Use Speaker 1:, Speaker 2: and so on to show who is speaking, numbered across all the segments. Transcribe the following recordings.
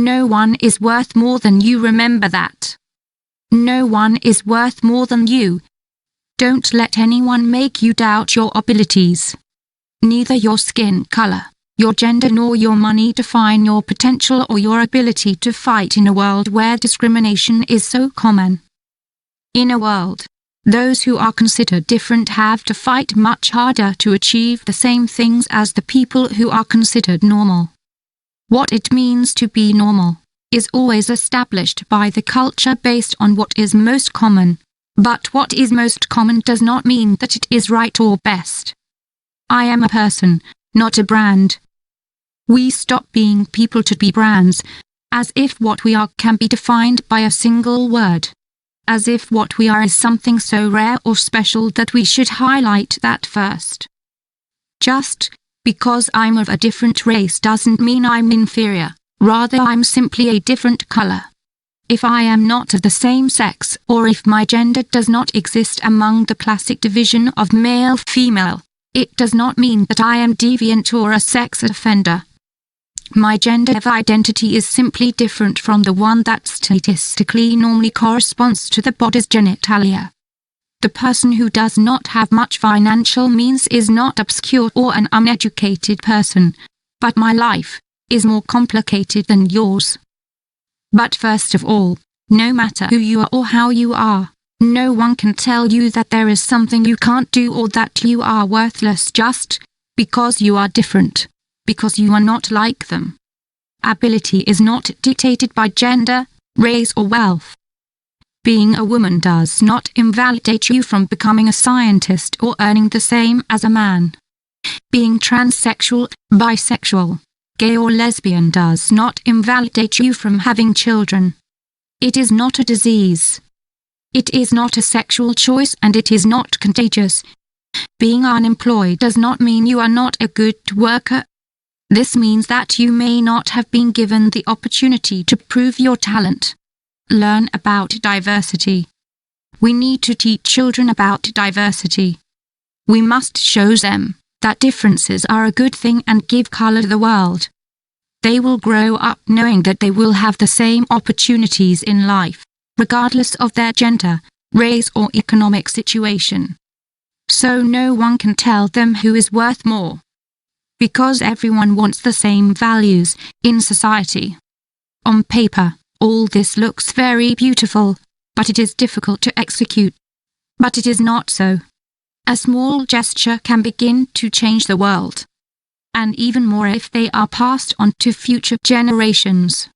Speaker 1: No one is worth more than you. Remember that. No one is worth more than you. Don't let anyone make you doubt your abilities. Neither your skin color, your gender nor your money define your potential or your ability to fight in a world where discrimination is so common. In a world, those who are considered different have to fight much harder to achieve the same things as the people who are considered normal. What it means to be normal is always established by the culture based on what is most common, but what is most common does not mean that it is right or best. I am a person, not a brand. We stop being people to be brands, as if what we are can be defined by a single word. As if what we are is something so rare or special that we should highlight that first. Just because I'm of a different race doesn't mean I'm inferior, rather I'm simply a different color. If I am not of the same sex or if my gender does not exist among the classic division of male-female, it does not mean that I am deviant or a sex offender. My gender of identity is simply different from the one that statistically normally corresponds to the body's genitalia. The person who does not have much financial means is not obscure or an uneducated person, but my life is more complicated than yours. But first of all, no matter who you are or how you are, no one can tell you that there is something you can't do or that you are worthless just because you are different. Because you are not like them. Ability is not dictated by gender, race or wealth. Being a woman does not invalidate you from becoming a scientist or earning the same as a man. Being transsexual, bisexual, gay or lesbian does not invalidate you from having children. It is not a disease. It is not a sexual choice and it is not contagious. Being unemployed does not mean you are not a good worker. This means that you may not have been given the opportunity to prove your talent. Learn about diversity. We need to teach children about diversity. We must show them that differences are a good thing and give color to the world. They will grow up knowing that they will have the same opportunities in life, regardless of their gender, race or economic situation. So no one can tell them who is worth more. Because everyone wants the same values in society. On paper, all this looks very beautiful, but it is difficult to execute. But it is not so. A small gesture can begin to change the world. And even more if they are passed on to future generations.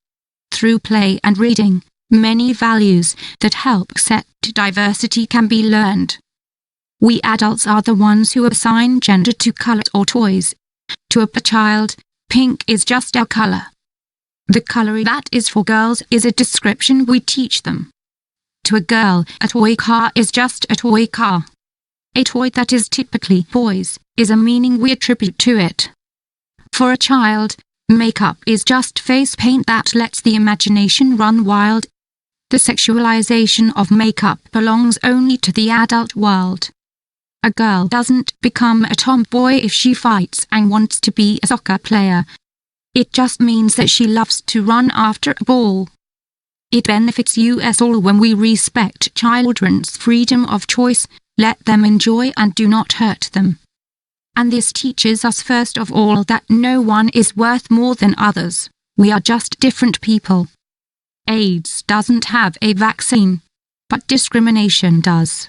Speaker 1: Through play and reading, many values that help accept diversity can be learned. We adults are the ones who assign gender to colors or toys. To a child, pink is just a color. The color that is for girls is a description we teach them. To a girl, a toy car is just a toy car. A toy that is typically boys is a meaning we attribute to it. For a child, makeup is just face paint that lets the imagination run wild. The sexualization of makeup belongs only to the adult world. A girl doesn't become a tomboy if she fights and wants to be a soccer player. It just means that she loves to run after a ball. It benefits us all when we respect children's freedom of choice, let them enjoy and do not hurt them. And this teaches us first of all that no one is worth more than others. We are just different people. AIDS doesn't have a vaccine, but discrimination does.